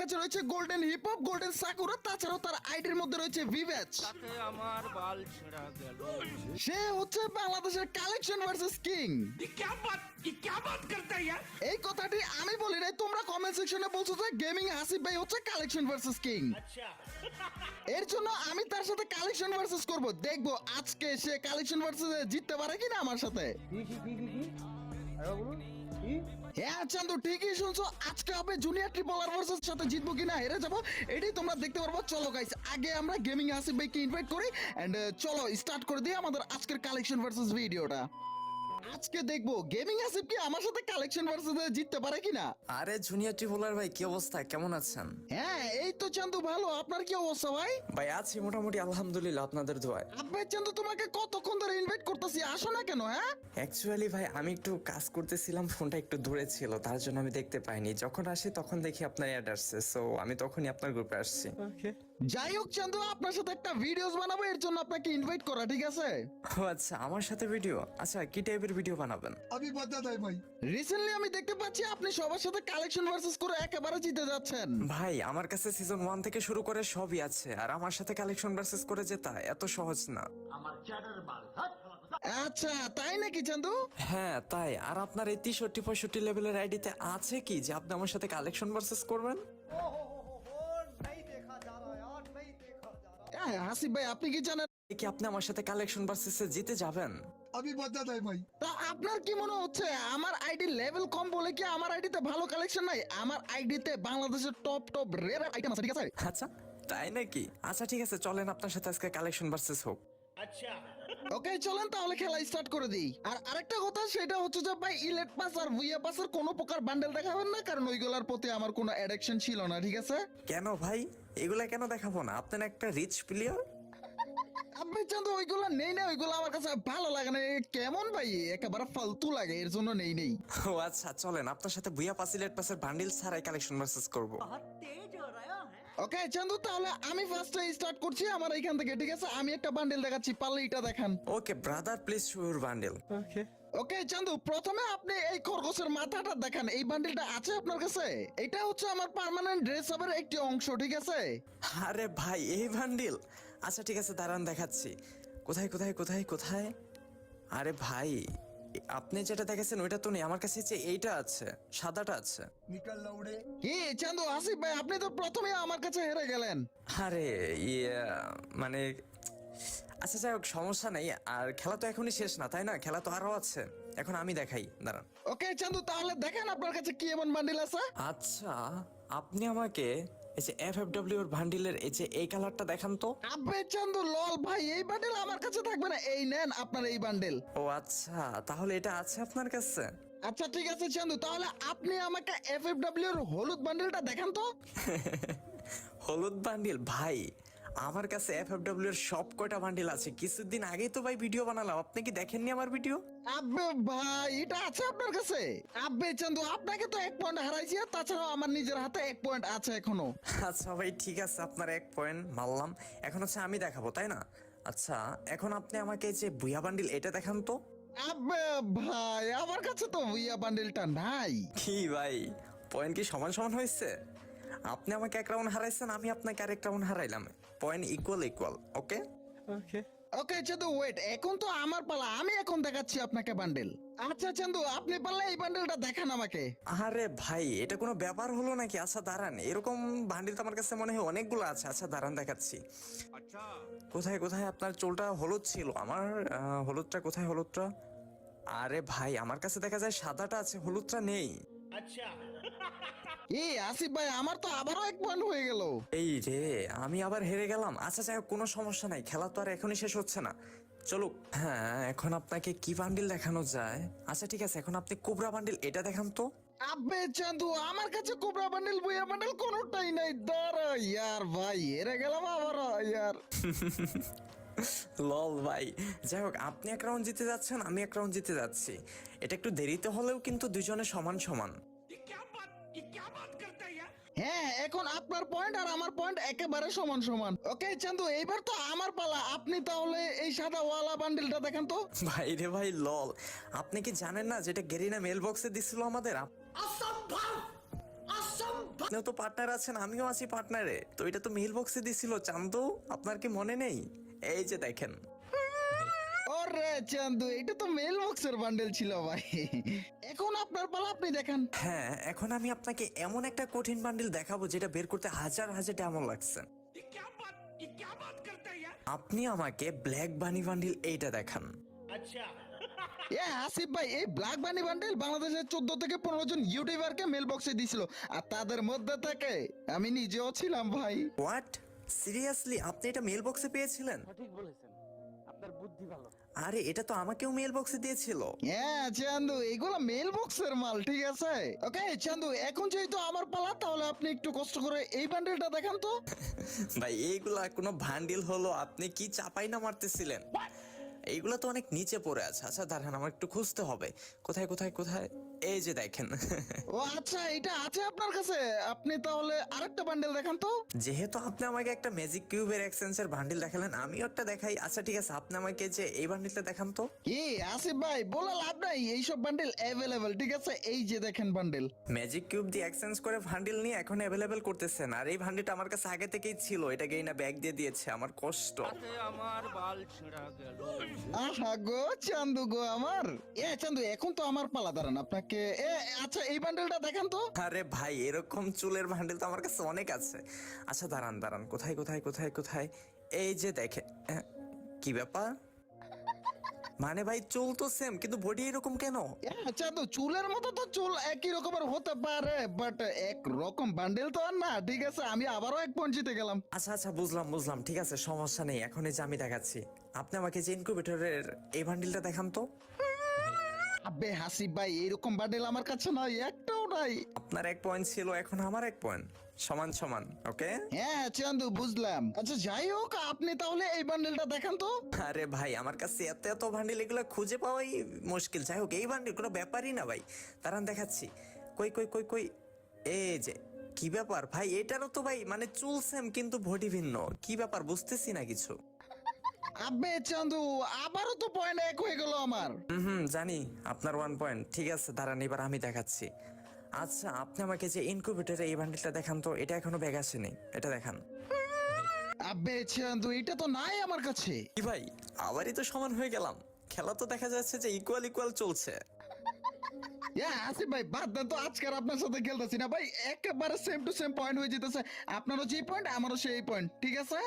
কাছে রয়েছে golden hip hop, golden sakura, তাছাড়াও তার আইডির মধ্যে রয়েছে ভিভেজ। তাতে আমার বাল ছেঁড়া গেল। সে হচ্ছে বাংলাদেশের কালেকশন ভার্সেস কিং। क्या बात करता है यार? এই কথাটি আমি বলি নাই, তোমরা কমেন্ট সেকশনে বলছো যে গেমিং আসিফ ভাই হচ্ছে কালেকশন ভার্সেস কিং। এর জন্য আমি তার সাথে কালেকশন ভার্সেস করব, দেখবো আজকে সে কালেকশন ভার্সেস জিততে পারে কিনা আমার সাথে। হ্যাঁ চান্দু, ঠিকই শুনছো, আজকে হবে জুনিয়র ট্রিপলার ভার্সেস সাথে জিতবো কিনা হেরে যাবো এটাই তোমরা দেখতে পারবো। চলো গাইস, আগে আমরা গেমিং আসিফ ভাইকে ইনভাইট করি এন্ড চলো স্টার্ট করে দিই আমাদের আজকের কালেকশন ভার্সেস ভিডিওটা। আজকে দেখবো গেমিং আসিফ কি আমার সাথে কালেকশন ভার্সেস জিততে পারে কিনা। আরে জুনিয়র ট্রিপলার ভাই, কি অবস্থা, কেমন আছেন? হ্যাঁ এই তো চান্দু ভালো, আপনার কি অবস্থা ভাই? ভাই আছি মোটামুটি, আলহামদুলিল্লাহ, আপনাদের দোয়ায়। আব্বাই চান্দু তোমাকে কতক্ষণ ধরে ইনভাইট করতেছি, আসো না কেন? হ্যাঁ অ্যাকচুয়ালি ভাই আমি একটু কাজ করতেছিলাম, ফোনটা একটু দূরে ছিল, তার জন্য আমি দেখতে পাইনি। যখন আসি তখন দেখি আপনার অ্যাড আসছে, সো আমি তখনই আপনার গ্রুপে আসছি। যাই হোক চান্দু, আপনার সাথে একটা ভিডিওস বানাবো, এর জন্য আপনাকে ইনভাইট করা, ঠিক আছে? ও আচ্ছা, আমার সাথে ভিডিও? আচ্ছা, কি টাইপের ভিডিও বানাবেন? अभी बता दे भाई। রিসেন্টলি আমি দেখতে পাচ্ছি আপনি সবার সাথে কালেকশন ভার্সেস করে একেবারে জিতে যাচ্ছেন। ভাই আমার কাছে সিজন 1 থেকে শুরু করে সবই আছে, আর আমার সাথে কালেকশন ভার্সেস করে জেতা এত সহজ না। আচ্ছা তাই নাকি চান্দু? হ্যাঁ তাই। আর আপনার এই 63-65 লেভেলের আইডিতে আছে কি যে আপনি আমার সাথে কালেকশন ভার্সেস করবেন? হ্যাঁ, আসিফ ভাই আপনি কি জানেন কি আপনি আমার সাথে কালেকশন ভার্সেসে জিতে যাবেন? अभी बता दे भाई। তা আপনার কি মনে হচ্ছে আমার আইডি লেভেল কম বলে কি আমার আইডিতে ভালো কালেকশন নাই? আমার আইডিতে বাংলাদেশের টপ টপ রেয়ার আইটেম আছে, ঠিক আছে? আচ্ছা তাই নাকি? আচ্ছা ঠিক আছে, চলেন আপনার সাথে আজকে কালেকশন ভার্সেস হোক। ওকে চলেন তাহলে খেলা স্টার্ট করে দিই। আর আরেকটা কথা, সেটা হচ্ছে যে ভাই ইলেট পাস আর ভুইয়া পাসের কোনো প্রকার বান্ডেল দেখাবেন না, কারণ ওইগুলোর প্রতি আমার কোনো অ্যাডিকশন ছিল না, ঠিক আছে? কেন ভাই, এগুলা কেন দেখাবো না? আপনি না একটা রিচ প্লেয়ার। আপনি চান্দু ওইগুলো নেই না, ওইগুলো আমার কাছে ভালো লাগে না, কেমন ভাই একেবারে ফালতু লাগে, এর জন্য নেই। ও আচ্ছা, চলেন আপনার সাথে ভুইয়া পাস ইলেট পাসের বান্ডিল ছাড়াই কালেকশন ভার্সেস করবো। ওকে চান্দু, তাহলে আমি ফার্স্টে স্টার্ট করছি আমার এইখান থেকে, ঠিক আছে? আমি একটা বান্ডেল দেখাচ্ছি, পারলে এটা দেখান। Okay brother, please show your bundle. Okay Chandu, প্রথমে আপনি এই খরগোশের মাথাটা দেখান, এই বান্ডেলটা আছে আপনার কাছে? এটা হচ্ছে আমার পার্মানেন্ট ড্রেস আপের একটি অংশ, ঠিক আছে? আরে ভাই এই বান্ডিল? আচ্ছা ঠিক আছে, দাঁড়ান দেখাচ্ছি। কোথায় কোথায় কোথায় কোথায়? আরে ভাই আপনি যেটা দেখাচ্ছেন ওইটা তো নেই আমার কাছে, যে এইটা আছে, সাদাটা আছে। निकल लौड़े। কি চান্দু, আসিফ ভাই আপনি তো প্রথমে আমার কাছে হেরে গেলেন। আরে মানে আচ্ছা যাই হোক, সমস্যা নেই। আর খেলা তো এখনই শেষ না, তাই না? খেলা তো আরো আছে, এখন আমি দেখাই, দাঁড়ান। ওকে চান্দু, তাহলে দেখেন আপনার কাছে কি এমন বান্ডেল আছে। আচ্ছা আপনি আমাকে এই যে এফএফডব্লিউ এর বান্ডিলের এই যে এই কালারটা দেখান তো। আবে চান্দু লল ভাই, এই বান্ডেল আমার কাছে থাকবে না, এই নেন আপনার এই বান্ডেল। ও আচ্ছা, তাহলে এটা আছে আপনার কাছে? আচ্ছা ঠিক আছে চান্দু, তাহলে আপনি আমাকে এফএফডব্লিউ এর হলুদ বান্ডেলটা দেখান তো। হলুদ বান্ডিল? ভাই আমার কাছে এফএফডব্লিউ এর সব কয়টা বান্ডিল আছে, কিছুদিন আগেই তো ভাই ভিডিও বানালাম, আপনি কি দেখেননি আমার ভিডিও? আবে ভাই এটা আছে আপনার কাছে? আবে চান্দু, আপনাকে তো 1 পয়েন্ট হারাইছি, আর তাছাড়াও আমার নিজের হাতে 1 পয়েন্ট আছে এখনো। আচ্ছা ভাই ঠিক আছে, আপনার 1 পয়েন্ট মানলাম। এখন হচ্ছে আমি দেখাবো, তাই না? আচ্ছা এখন আপনি আমাকে এই যে বুয়া বান্ডিল এটা দেখান তো। আবে ভাই আমার কাছে তো ভুইয়া বান্ডেলটা নাই। কি ভাই, পয়েন্ট কি সমান সমান হয়েছে? আপনি আমাকে 1 রাউন্ড হারাইছেন, আমি আপনাকে আরেক রাউন্ড হারাইলাম, পয়েন্ট ইকুয়াল ইকুয়াল। ওকে ওকে ওকে চান্দু ওয়েট, এখন তো আমার পালা, আমি এখন দেখাচ্ছি আপনাকে বান্ডেল। আচ্ছা চান্দু, আপনি পারলে এই বান্ডেলটা দেখান আমাকে। আরে ভাই এটা কোনো ব্যাপার হলো নাকি? আচ্ছা দাঁড়ান, এরকম বান্ডিল তো আমার কাছে মনে হয় অনেকগুলো আছে। আচ্ছা দাঁড়ান দেখাচ্ছি। কোথায় কোথায় আপনার চুলটা হলুদ ছিল, আমার হলুদটা কোথায়? হলুদটা, আরে ভাই আমার কাছে দেখা যায় সাদাটা আছে, হলুদটা নেই। এই আসিফ ভাই, আমার তো আবারও 1 পয়েন্ট হয়ে গেল। এই রে, আমি আবার হেরে গেলাম। আচ্ছা যাই হোক, কোনো সমস্যা নাই, খেলা তো আর এখনই শেষ হচ্ছে না, চলুক। হ্যাঁ এখন আপনাকে কি বান্ডিল দেখানো যায়? আচ্ছা ঠিক আছে, এখন আপনি কোবরা বান্ডিল এটা দেখান তো। আবে চান্দু, আমার কাছে কোবরা বান্ডেল ভুইয়া বান্ডেল কোনোটাই নাই, দাঁড়া ইয়ার ভাই হেরে গেলাম আবার ইয়ার। লল ভাই, যাই হোক আপনি 1 রাউন্ড জিতে যাচ্ছেন, আমি 1 রাউন্ড জিতে যাচ্ছি। এটা একটু দেরিতে হলেও কিন্তু দুজনে সমান সমান। क्या बात करता है यार? হ্যাঁ এখন আপনার পয়েন্ট আর আমার পয়েন্ট একেবারে সমান সমান। ওকে চান্দু, এইবার তো আমার পালা, আপনি তাহলে এই সাদা ওয়ালা বান্ডেলটা দেখান তো। ভাই রে ভাই লল, আপনি কি জানেন না যেটা গেরিনা মেল বক্সে দিছিল আমাদের? আপনিও তো পার্টনার আছেন, আমিও আছি পার্টনারে, তো এটা তো মেল বক্সে দিছিল চান্দু, আপনার কি মনে নেই? এই যে দেখেন। ওরে চান্দু, এটা তো মেল বক্সের বান্ডেল ছিল ভাই। এখন আপনার পালা, আপনি দেখেন। হ্যাঁ, এখন আমি আপনাকে এমন একটা কঠিন বান্ডিল দেখাবো যেটা বের করতে হাজার হাজার টাকা লাগছে। ये क्या बात करता है यार? আপনি আমাকে ব্ল্যাক বানি বান্ডিল এইটা দেখান। আসিফ ভাই, এই ব্ল্যাক বানি বান্ডেল বাংলাদেশের 14 থেকে 15 জন ইউটিউবারকে মেল বক্সে দিছিল, আর তাদের মধ্যে থেকে আমি নিজেও ছিলাম ভাই। হোয়াট, সিরিয়াসলি আপনি এটা মেল বক্সে পেয়েছিলেন? আরে এটা তো আমাকেও মেল বক্সে দিয়েছিল। চান্দু, এগুলো মেল বক্সের মাল, ঠিক আছে? ওকে চান্দু, এখন যেহেতু আমার পালা, তাহলে আপনি একটু কষ্ট করে এই বান্ডেলটা দেখান তো। ভাই এইগুলা কোনো ভান্ডিল হলো? আপনি কি চাপাই না মারতেছিলেন? এইগুলা তো অনেক নিচে পড়ে আছে। আচ্ছা দাঁড়ান, আমার একটু খুঁজতে হবে। কোথায় কোথায় কোথায়? এই যে দেখেন। ও আচ্ছা, এটা আছে আপনার কাছে। আপনি তাহলে আরেকটা বান্ডেল দেখান তো। যেহেতু আপনি আমাকে একটা ম্যাজিক কিউবের এক্সচেঞ্জের বান্ডিল দেখালেন, আমিও একটা দেখাই। আচ্ছা ঠিক আছে, আপনি আমাকে যে এই বান্ডিলটা দেখান তো। কি আসিফ ভাই, বলে লাভ নাই, এইসব বান্ডেল অ্যাভেলেবেল, ঠিক আছে? এই যে দেখেন বান্ডেল। ম্যাজিক কিউব দিয়ে এক্সচেঞ্জ করে বান্ডিল নিয়ে এখন অ্যাভেলেবেল করতেছেন, আর এই বান্ডিলটা আমার কাছে আগে থেকেই ছিল। এটা গেই না ব্যাগ দিয়ে দিয়েছে, আমার কষ্ট। তাতে আমার বাল ছেঁড়া গেল। আহা গো চান্দু গো আমার। চান্দু, এখন তো আমার পালা, দাঁড়ান আপনাকে আচ্ছা এই বান্ডেলটা দেখান তো। আরে ভাই, এরকম চুলের বান্ডিল তো আমার কাছে অনেক আছে। আচ্ছা দাঁড়ান দাঁড়ান, কোথায় কোথায় কোথায় কোথায়? এই যে দেখে। কি ব্যাপার? মানে ভাই চুল তো সেম, কিন্তু বডি এরকম কেন? চান্দু, চুলের মতো তো চুল একই রকমের হতে পারে, বাট এক রকম বান্ডেল তো আর না, ঠিক আছে? আমি আবারও 1 পয়েন্ট জিতে গেলাম। আচ্ছা আচ্ছা, বুঝলাম বুঝলাম, ঠিক আছে, সমস্যা নেই। এখন এই যে আমি দেখাচ্ছি, আপনি আমাকে যে ইনকিউবেটরের এই বান্ডিলটা দেখান তো। আবে হাসিব ভাই, এইরকম বান্ডেল আমার কাছে নাই, একটাও নাই। আপনার 1 পয়েন্ট ছিল, এখন আমার 1 পয়েন্ট, সমান সমান। ওকে। চান্দু, বুঝলাম। আচ্ছা যাই হোক, আপনি তাহলে এই বান্ডেলটা দেখান তো। আরে ভাই, আমার কাছে এত এত বান্ডিল, এগুলো খুঁজে পাওয়াই মুশকিল। যাই হোক, এই বান্ডিল কোনো ব্যাপারই না ভাই। দাঁড়ান দেখাচ্ছি। কই কই কই কই? এই যে। কি ব্যাপার ভাই, এটারও তো ভাই মানে চুল সেম কিন্তু বডি ভিন্ন। কি ব্যাপার বুঝতেছি না কিছু। আবে চান্দু, আবারও তো পয়েন্ট 1 হয়ে গেল আমার। জানি আপনার 1 পয়েন্ট। ঠিক আছে দাঁড়ান, এবার আমি দেখাচ্ছি। আচ্ছা আপনি আমাকে যে ইনকিউবেটরে এই বান্ডিলটা দেখান তো। এটা এখনো ব্যাগ আসেনি, এটা দেখান। আবে চান্দু, এটা তো নাই আমার কাছে। কি ভাই, আবারই তো সমান হয়ে গেলাম। খেলা তো দেখা যাচ্ছে যে ইকুয়াল ইকুয়াল চলছে। আসিফ ভাই, বাদ দেন তো, আজকে আর আপনার সাথে খেলতেছি না ভাই। একেবারে সেম টু সেম পয়েন্ট হয়ে যেতেছে। আপনারও যে পয়েন্ট, আমারও সেই পয়েন্ট, ঠিক আছে?